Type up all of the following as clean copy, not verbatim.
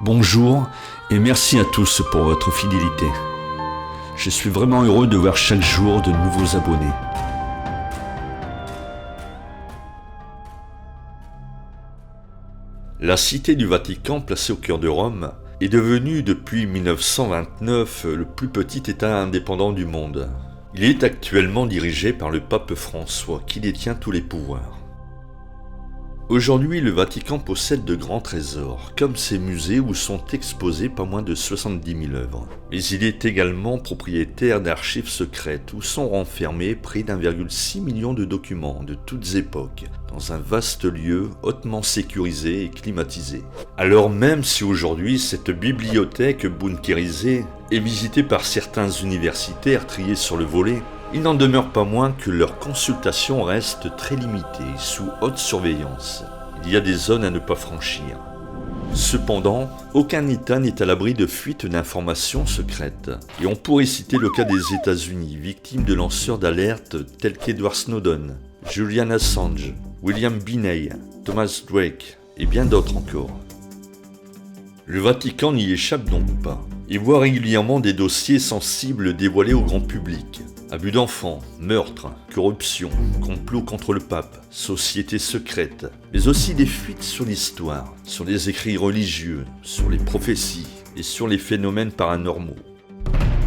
Bonjour et merci à tous pour votre fidélité. Je suis vraiment heureux de voir chaque jour de nouveaux abonnés. La cité du Vatican, placée au cœur de Rome, est devenue depuis 1929 le plus petit État indépendant du monde. Il est actuellement dirigé par le pape François, qui détient tous les pouvoirs. Aujourd'hui, le Vatican possède de grands trésors, comme ses musées où sont exposées pas moins de 70 000 œuvres. Mais il est également propriétaire d'archives secrètes où sont renfermés près d'1,6 million de documents de toutes époques, dans un vaste lieu hautement sécurisé et climatisé. Alors même si aujourd'hui cette bibliothèque bunkérisée est visitée par certains universitaires triés sur le volet, il n'en demeure pas moins que leur consultation reste très limitée, sous haute surveillance. Il y a des zones à ne pas franchir. Cependant, aucun État n'est à l'abri de fuites d'informations secrètes. Et on pourrait citer le cas des États-Unis, victimes de lanceurs d'alerte tels qu'Edward Snowden, Julian Assange, William Binney, Thomas Drake et bien d'autres encore. Le Vatican n'y échappe donc pas. Il voit régulièrement des dossiers sensibles dévoilés au grand public. Abus d'enfants, meurtres, corruption, complot contre le pape, sociétés secrètes, mais aussi des fuites sur l'histoire, sur les écrits religieux, sur les prophéties et sur les phénomènes paranormaux.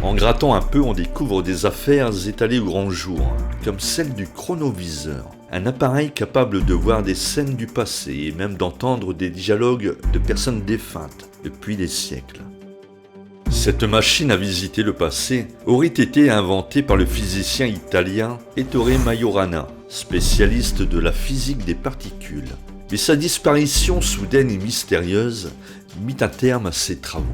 En grattant un peu, on découvre des affaires étalées au grand jour, comme celle du chronoviseur, un appareil capable de voir des scènes du passé et même d'entendre des dialogues de personnes défuntes depuis des siècles. Cette machine à visiter le passé aurait été inventée par le physicien italien Ettore Majorana, spécialiste de la physique des particules. Mais sa disparition soudaine et mystérieuse mit un terme à ses travaux.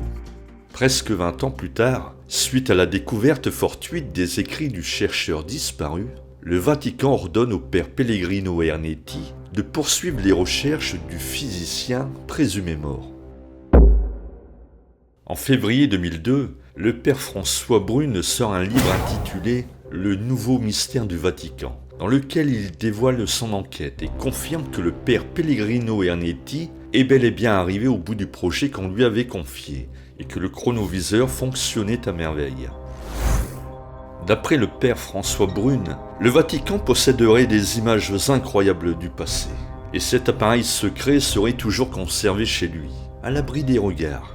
Presque 20 ans plus tard, suite à la découverte fortuite des écrits du chercheur disparu, le Vatican ordonne au père Pellegrino Ernetti de poursuivre les recherches du physicien présumé mort. En février 2002, le père François Brune sort un livre intitulé « Le nouveau mystère du Vatican », dans lequel il dévoile son enquête et confirme que le père Pellegrino Ernetti est bel et bien arrivé au bout du projet qu'on lui avait confié et que le chronoviseur fonctionnait à merveille. D'après le père François Brune, le Vatican posséderait des images incroyables du passé et cet appareil secret serait toujours conservé chez lui, à l'abri des regards.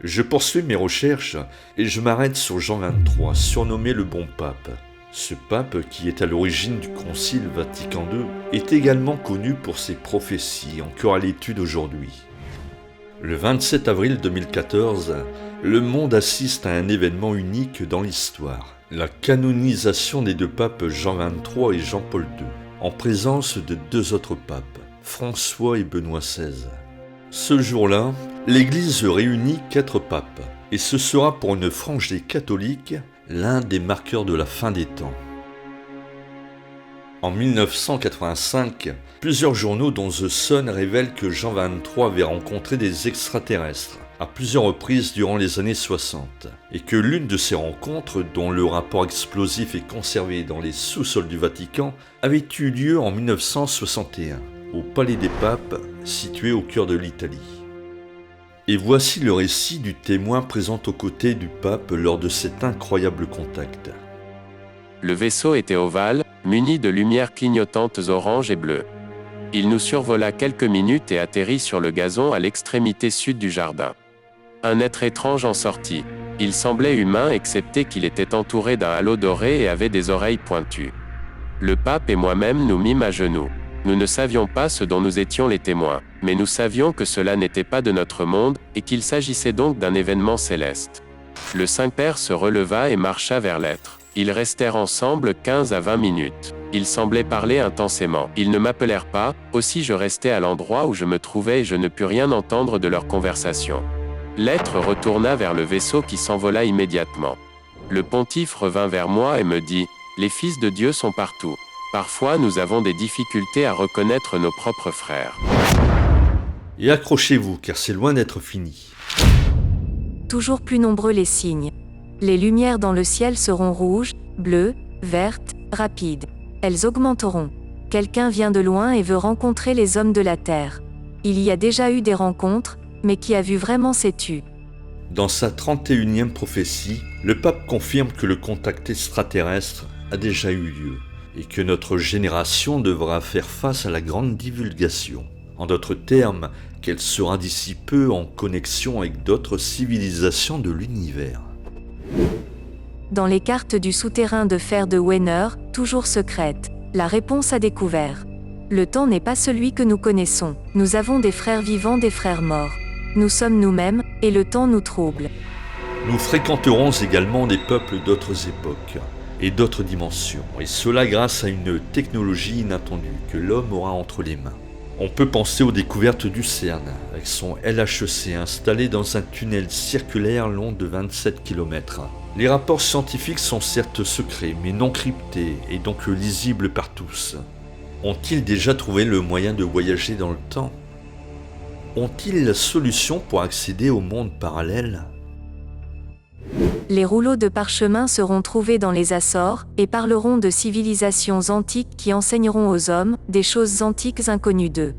Je poursuis mes recherches et je m'arrête sur Jean XXIII, surnommé le Bon Pape. Ce pape, qui est à l'origine du Concile Vatican II, est également connu pour ses prophéties, encore à l'étude aujourd'hui. Le 27 avril 2014, le monde assiste à un événement unique dans l'histoire, la canonisation des deux papes Jean XXIII et Jean-Paul II, en présence de deux autres papes, François et Benoît XVI. Ce jour-là, l'Église réunit 4 papes, et ce sera pour une frange des catholiques l'un des marqueurs de la fin des temps. En 1985, plusieurs journaux dont The Sun révèlent que Jean XXIII avait rencontré des extraterrestres à plusieurs reprises durant les années 60, et que l'une de ces rencontres, dont le rapport explosif est conservé dans les sous-sols du Vatican, avait eu lieu en 1961. Au Palais des Papes, situé au cœur de l'Italie. Et voici le récit du témoin présent aux côtés du pape lors de cet incroyable contact. Le vaisseau était ovale, muni de lumières clignotantes orange et bleues. Il nous survola quelques minutes et atterrit sur le gazon à l'extrémité sud du jardin. Un être étrange en sortit. Il semblait humain excepté qu'il était entouré d'un halo doré et avait des oreilles pointues. Le pape et moi-même nous mîmes à genoux. Nous ne savions pas ce dont nous étions les témoins, mais nous savions que cela n'était pas de notre monde et qu'il s'agissait donc d'un événement céleste. Le Saint-Père se releva et marcha vers l'être. Ils restèrent ensemble 15 à 20 minutes. Ils semblaient parler intensément. Ils ne m'appelèrent pas, aussi je restai à l'endroit où je me trouvais et je ne pus rien entendre de leur conversation. L'être retourna vers le vaisseau qui s'envola immédiatement. Le pontife revint vers moi et me dit « Les fils de Dieu sont partout. Parfois, nous avons des difficultés à reconnaître nos propres frères. » Et accrochez-vous, car c'est loin d'être fini. Toujours plus nombreux les signes. Les lumières dans le ciel seront rouges, bleues, vertes, rapides. Elles augmenteront. Quelqu'un vient de loin et veut rencontrer les hommes de la terre. Il y a déjà eu des rencontres, mais qui a vu vraiment s'est tu. Dans sa 31e prophétie, le pape confirme que le contact extraterrestre a déjà eu lieu et que notre génération devra faire face à la grande divulgation. En d'autres termes, qu'elle sera d'ici peu en connexion avec d'autres civilisations de l'univers. Dans les cartes du souterrain de fer de Wenner, toujours secrète, la réponse à découvert. Le temps n'est pas celui que nous connaissons. Nous avons des frères vivants, des frères morts. Nous sommes nous-mêmes, et le temps nous trouble. Nous fréquenterons également des peuples d'autres époques et d'autres dimensions, et cela grâce à une technologie inattendue que l'homme aura entre les mains. On peut penser aux découvertes du CERN, avec son LHC installé dans un tunnel circulaire long de 27 km. Les rapports scientifiques sont certes secrets, mais non cryptés, et donc lisibles par tous. Ont-ils déjà trouvé le moyen de voyager dans le temps ? Ont-ils la solution pour accéder au monde parallèle ? Les rouleaux de parchemin seront trouvés dans les Açores, et parleront de civilisations antiques qui enseigneront aux hommes des choses antiques inconnues d'eux.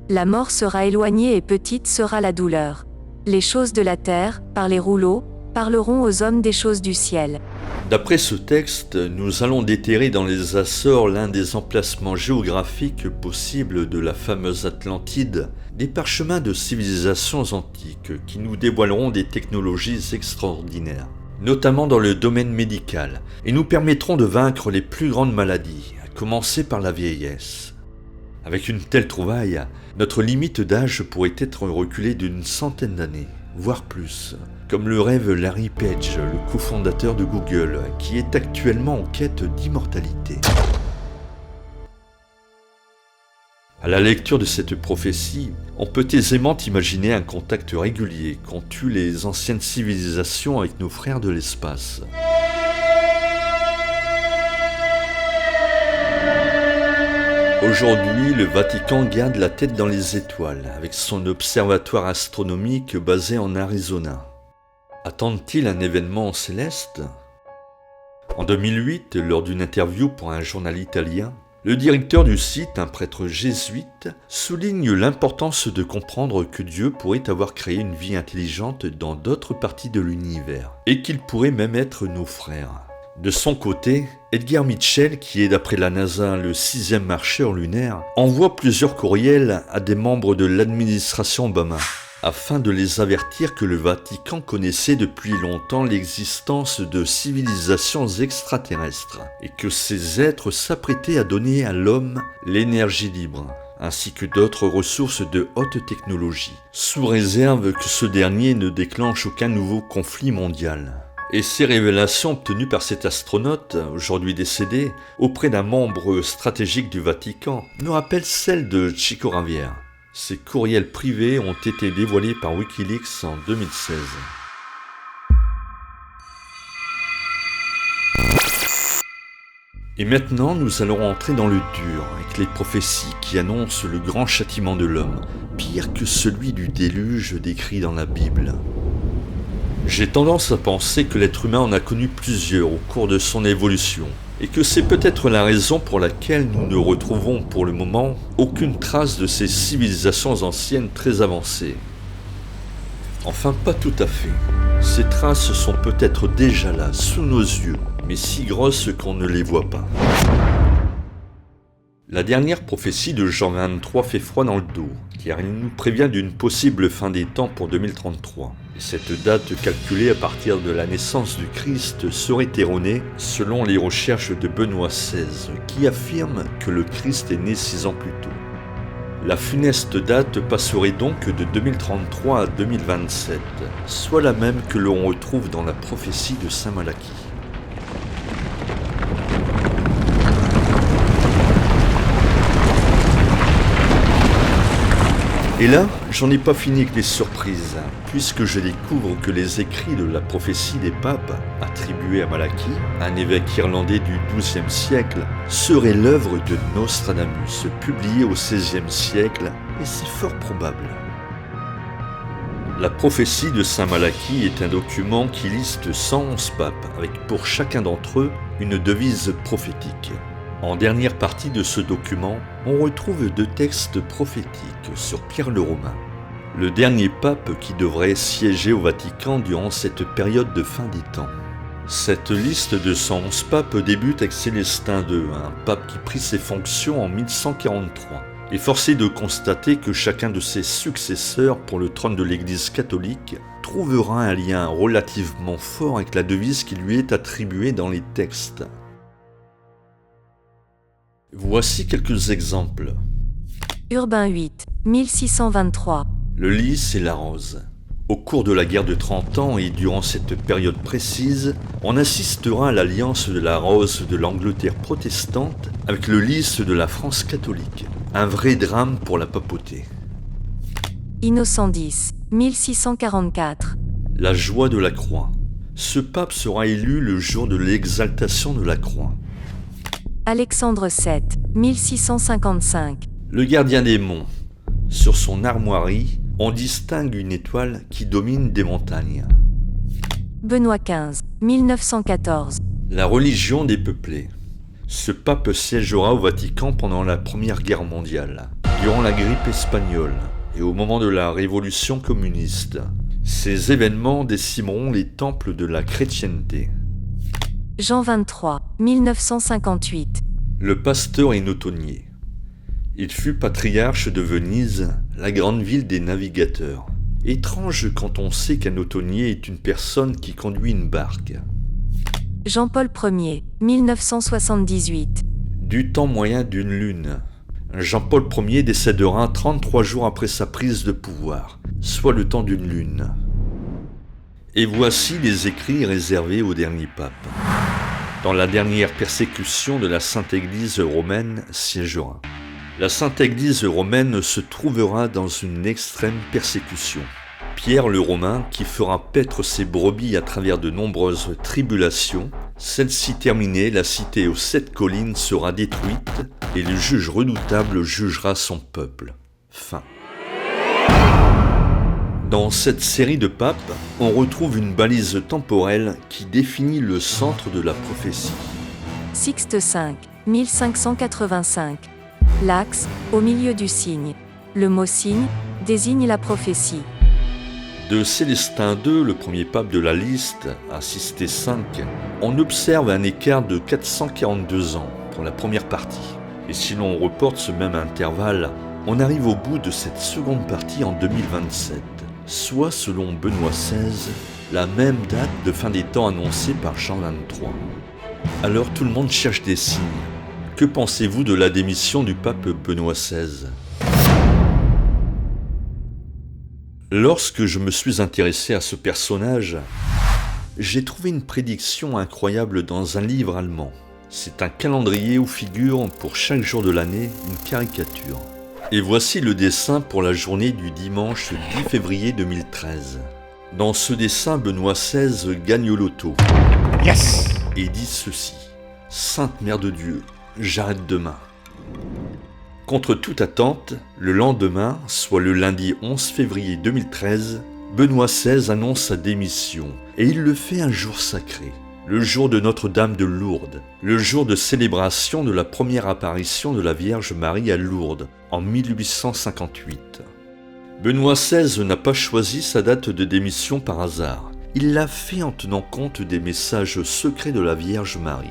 La mort sera éloignée et petite sera la douleur. Les choses de la terre, par les rouleaux, parleront aux hommes des choses du ciel. D'après ce texte, nous allons déterrer dans les Açores l'un des emplacements géographiques possibles de la fameuse Atlantide, des parchemins de civilisations antiques qui nous dévoileront des technologies extraordinaires, notamment dans le domaine médical, et nous permettront de vaincre les plus grandes maladies, à commencer par la vieillesse. Avec une telle trouvaille, notre limite d'âge pourrait être reculée d'une centaine d'années, voire plus, comme le rêve Larry Page, le cofondateur de Google, qui est actuellement en quête d'immortalité. À la lecture de cette prophétie, on peut aisément imaginer un contact régulier qu'ont eu les anciennes civilisations avec nos frères de l'espace. Aujourd'hui, le Vatican garde la tête dans les étoiles avec son observatoire astronomique basé en Arizona. Attendent-ils un événement céleste ? En 2008, lors d'une interview pour un journal italien, le directeur du site, un prêtre jésuite, souligne l'importance de comprendre que Dieu pourrait avoir créé une vie intelligente dans d'autres parties de l'univers, et qu'il pourrait même être nos frères. De son côté, Edgar Mitchell, qui est d'après la NASA le 6e marcheur lunaire, envoie plusieurs courriels à des membres de l'administration Obama, afin de les avertir que le Vatican connaissait depuis longtemps l'existence de civilisations extraterrestres et que ces êtres s'apprêtaient à donner à l'homme l'énergie libre, ainsi que d'autres ressources de haute technologie, sous réserve que ce dernier ne déclenche aucun nouveau conflit mondial. Et ces révélations obtenues par cet astronaute, aujourd'hui décédé, auprès d'un membre stratégique du Vatican, me rappellent celles de Chico Ravière. Ces courriels privés ont été dévoilés par Wikileaks en 2016. Et maintenant, nous allons entrer dans le dur, avec les prophéties qui annoncent le grand châtiment de l'homme, pire que celui du déluge décrit dans la Bible. J'ai tendance à penser que l'être humain en a connu plusieurs au cours de son évolution, et que c'est peut-être la raison pour laquelle nous ne retrouvons pour le moment aucune trace de ces civilisations anciennes très avancées. Enfin, pas tout à fait. Ces traces sont peut-être déjà là, sous nos yeux, mais si grosses qu'on ne les voit pas. La dernière prophétie de Jean 23 fait froid dans le dos, car il nous prévient d'une possible fin des temps pour 2033. Et cette date calculée à partir de la naissance du Christ serait erronée selon les recherches de Benoît XVI, qui affirme que le Christ est né 6 ans plus tôt. La funeste date passerait donc de 2033 à 2027, soit la même que l'on retrouve dans la prophétie de Saint Malachie. Et là, j'en ai pas fini avec les surprises, puisque je découvre que les écrits de la prophétie des papes, attribués à Malachie, un évêque irlandais du XIIe siècle, seraient l'œuvre de Nostradamus, publiée au XVIe siècle, et c'est fort probable. La prophétie de Saint Malachie est un document qui liste 111 papes, avec pour chacun d'entre eux une devise prophétique. En dernière partie de ce document, on retrouve 2 textes prophétiques sur Pierre le Romain, le dernier pape qui devrait siéger au Vatican durant cette période de fin des temps. Cette liste de 111 papes débute avec Célestin II, un pape qui prit ses fonctions en 1143. Et force est de constater que chacun de ses successeurs pour le trône de l'Église catholique trouvera un lien relativement fort avec la devise qui lui est attribuée dans les textes. Voici quelques exemples. Urbain VIII, 1623. Le lys et la rose. Au cours de la guerre de 30 ans et durant cette période précise, on assistera à l'alliance de la rose de l'Angleterre protestante avec le lys de la France catholique. Un vrai drame pour la papauté. Innocent X, 1644. La joie de la croix. Ce pape sera élu le jour de l'exaltation de la croix. Alexandre VII, 1655. Le gardien des monts. Sur son armoirie, on distingue une étoile qui domine des montagnes. Benoît XV, 1914. La religion des peuplés. Ce pape siégera au Vatican pendant la Première Guerre mondiale, durant la grippe espagnole et au moment de la révolution communiste. Ces événements décimeront les temples de la chrétienté. Jean XXIII, 1958. Le pasteur et notonnier. Il fut patriarche de Venise, la grande ville des navigateurs. Étrange quand on sait qu'un notonnier est une personne qui conduit une barque. Jean-Paul Ier, 1978. Du temps moyen d'une lune. Jean-Paul Ier décédera 33 jours après sa prise de pouvoir, soit le temps d'une lune. Et voici les écrits réservés au dernier pape. Dans la dernière persécution de la Sainte Église romaine siégera. La Sainte Église romaine se trouvera dans une extrême persécution. Pierre le Romain, qui fera paître ses brebis à travers de nombreuses tribulations, celle-ci terminée, la cité aux 7 collines sera détruite, et le juge redoutable jugera son peuple. Fin. Dans cette série de papes, on retrouve une balise temporelle qui définit le centre de la prophétie. Sixte V, 1585. L'axe, au milieu du signe. Le mot signe désigne la prophétie. De Célestin II, le premier pape de la liste, à Sixte V, on observe un écart de 442 ans pour la première partie. Et si l'on reporte ce même intervalle, on arrive au bout de cette seconde partie en 2027, soit selon Benoît XVI, la même date de fin des temps annoncée par Jean XXIII. Alors tout le monde cherche des signes. Que pensez-vous de la démission du pape Benoît XVI ? Lorsque je me suis intéressé à ce personnage, j'ai trouvé une prédiction incroyable dans un livre allemand. C'est un calendrier où figure pour chaque jour de l'année une caricature. Et voici le dessin pour la journée du dimanche 10 février 2013. Dans ce dessin, Benoît XVI gagne au loto. Yes ! Et dit ceci : « Sainte Mère de Dieu, j'arrête demain. » Contre toute attente, le lendemain, soit le lundi 11 février 2013, Benoît XVI annonce sa démission, et il le fait un jour sacré, le jour de Notre-Dame de Lourdes, le jour de célébration de la première apparition de la Vierge Marie à Lourdes, en 1858. Benoît XVI n'a pas choisi sa date de démission par hasard, il l'a fait en tenant compte des messages secrets de la Vierge Marie.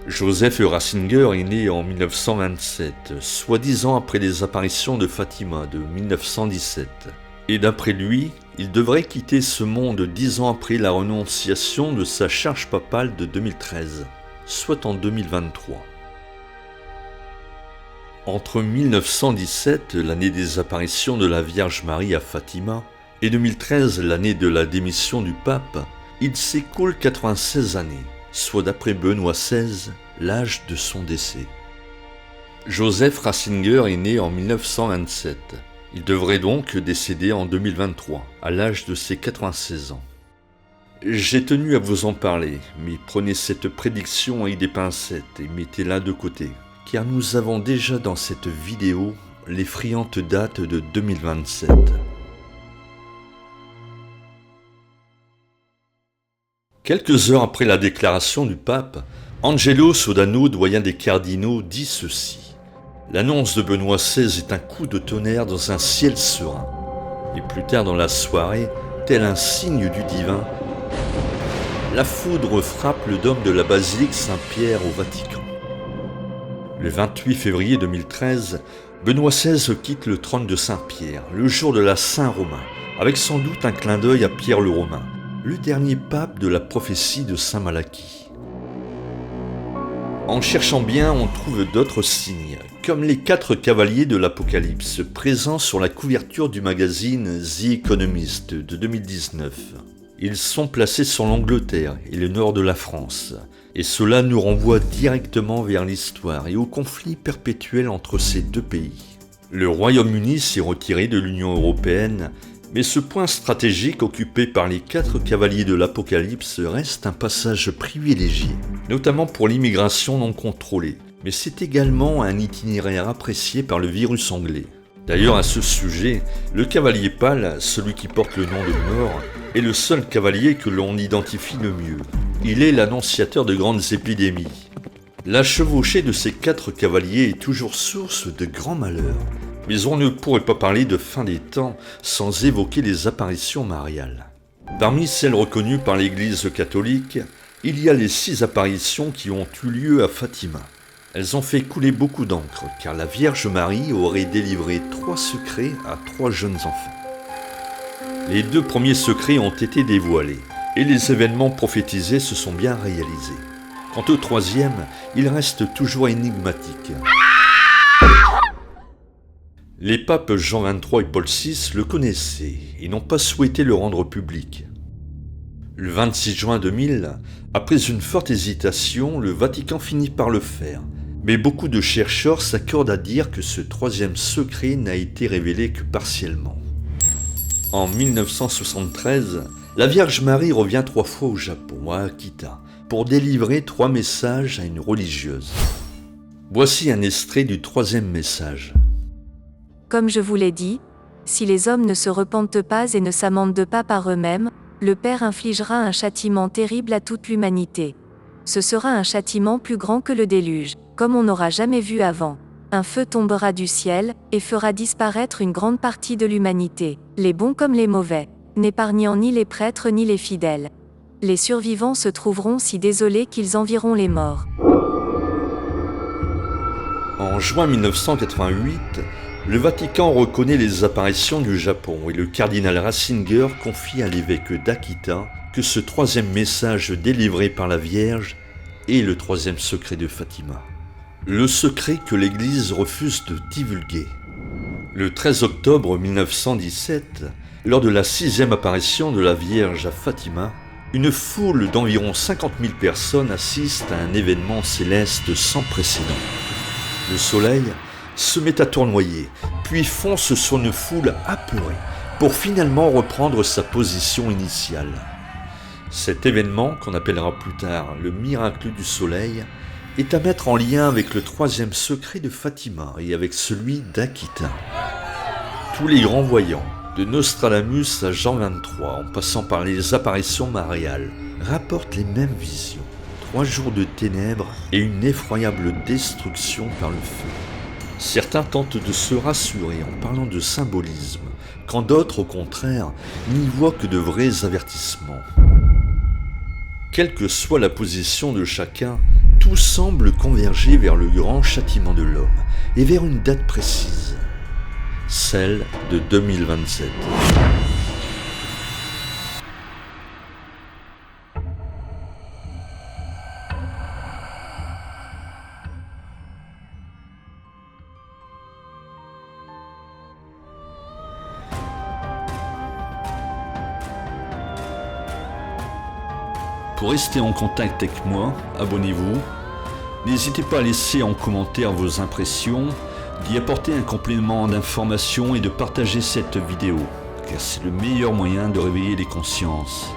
Joseph Ratzinger est né en 1927, soit 10 ans après les apparitions de Fatima de 1917. Et d'après lui, il devrait quitter ce monde 10 ans après la renonciation de sa charge papale de 2013, soit en 2023. Entre 1917, l'année des apparitions de la Vierge Marie à Fatima, et 2013, l'année de la démission du pape, il s'écoule 96 années. Soit d'après Benoît XVI, l'âge de son décès. Joseph Ratzinger est né en 1927. Il devrait donc décéder en 2023, à l'âge de ses 96 ans. J'ai tenu à vous en parler, mais prenez cette prédiction avec des pincettes et mettez-la de côté, car nous avons déjà dans cette vidéo l'effrayante date de 2027. Quelques heures après la déclaration du pape, Angelo Sodano, doyen des cardinaux, dit ceci. L'annonce de Benoît XVI est un coup de tonnerre dans un ciel serein. Et plus tard dans la soirée, tel un signe du divin, la foudre frappe le dôme de la basilique Saint-Pierre au Vatican. Le 28 février 2013, Benoît XVI quitte le trône de Saint-Pierre, le jour de la Saint-Romain, avec sans doute un clin d'œil à Pierre le Romain, le dernier pape de la prophétie de Saint Malachie. En cherchant bien, on trouve d'autres signes, comme les 4 cavaliers de l'Apocalypse, présents sur la couverture du magazine The Economist de 2019. Ils sont placés sur l'Angleterre et le nord de la France, et cela nous renvoie directement vers l'histoire et au conflit perpétuel entre ces deux pays. Le Royaume-Uni s'est retiré de l'Union européenne, mais ce point stratégique occupé par les 4 cavaliers de l'Apocalypse reste un passage privilégié, notamment pour l'immigration non contrôlée, mais c'est également un itinéraire apprécié par le virus anglais. D'ailleurs, à ce sujet, le cavalier pâle, celui qui porte le nom de mort, est le seul cavalier que l'on identifie le mieux. Il est l'annonciateur de grandes épidémies. La chevauchée de ces 4 cavaliers est toujours source de grands malheurs. Mais on ne pourrait pas parler de fin des temps sans évoquer les apparitions mariales. Parmi celles reconnues par l'Église catholique, il y a les 6 apparitions qui ont eu lieu à Fatima. Elles ont fait couler beaucoup d'encre, car la Vierge Marie aurait délivré 3 secrets à 3 jeunes enfants. Les 2 premiers secrets ont été dévoilés, et les événements prophétisés se sont bien réalisés. Quant au 3e, il reste toujours énigmatique. Les papes Jean XXIII et Paul VI le connaissaient et n'ont pas souhaité le rendre public. Le 26 juin 2000, après une forte hésitation, le Vatican finit par le faire. Mais beaucoup de chercheurs s'accordent à dire que ce 3e secret n'a été révélé que partiellement. En 1973, la Vierge Marie revient 3 fois au Japon, à Akita, pour délivrer 3 messages à une religieuse. Voici un extrait du 3e message. Comme je vous l'ai dit, si les hommes ne se repentent pas et ne s'amendent pas par eux-mêmes, le Père infligera un châtiment terrible à toute l'humanité. Ce sera un châtiment plus grand que le déluge, comme on n'aura jamais vu avant. Un feu tombera du ciel, et fera disparaître une grande partie de l'humanité, les bons comme les mauvais, n'épargnant ni les prêtres ni les fidèles. Les survivants se trouveront si désolés qu'ils envieront les morts. En juin 1988, le Vatican reconnaît les apparitions du Japon et le cardinal Ratzinger confie à l'évêque d'Akita que ce 3e message délivré par la Vierge est le 3e secret de Fatima. Le secret que l'Église refuse de divulguer. Le 13 octobre 1917, lors de la 6e apparition de la Vierge à Fatima, une foule d'environ 50 000 personnes assiste à un événement céleste sans précédent. Le soleil se met à tournoyer, puis fonce sur une foule apeurée, pour finalement reprendre sa position initiale. Cet événement, qu'on appellera plus tard le miracle du soleil, est à mettre en lien avec le 3e secret de Fatima et avec celui d'Akita. Tous les grands voyants, de Nostradamus à Jean XXIII, en passant par les apparitions mariales, rapportent les mêmes visions. 3 jours de ténèbres et une effroyable destruction par le feu. Certains tentent de se rassurer en parlant de symbolisme, quand d'autres, au contraire, n'y voient que de vrais avertissements. Quelle que soit la position de chacun, tout semble converger vers le grand châtiment de l'homme et vers une date précise, celle de 2027. Pour rester en contact avec moi, abonnez-vous. N'hésitez pas à laisser en commentaire vos impressions, d'y apporter un complément d'information et de partager cette vidéo, car c'est le meilleur moyen de réveiller les consciences.